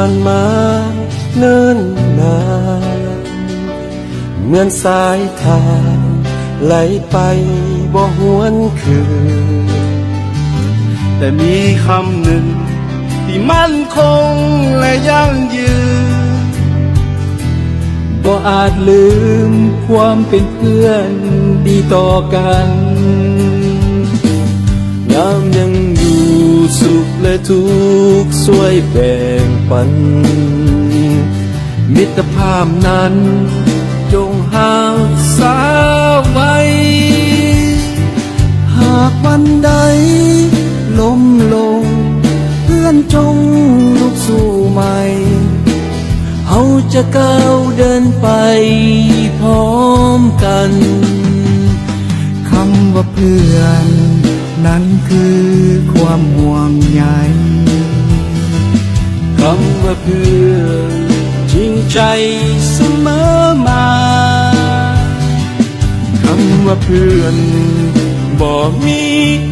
านมาเนิ่นนานเหมือนสายทานไหลไปบ่หวนคืนแต่มีคำหนึ่งที่มั่นคงและยั่งยืนบ่อาจลืมความเป็นเพื่อนดีต่อกันยามยังอยู่สุขและทุกข์ช่วยแบ่งปันมิตรภาพนั้นจงรักษาไว้หากวันใดล้มลงเพื่อนจงลุกสู้ใหม่เฮาจะก้าวเดินไปพร้อมกันคำว่าเพื่อนนั้นคือความห่วงใยคำว่าเพื่อนจริงใจเสมอมาคำว่าเพื่อนบ่มี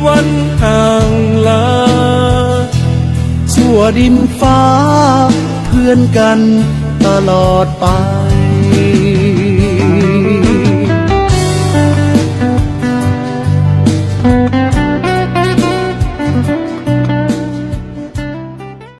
วันห่างลาชั่วดินฟ้าเพื่อนกันตลอดไป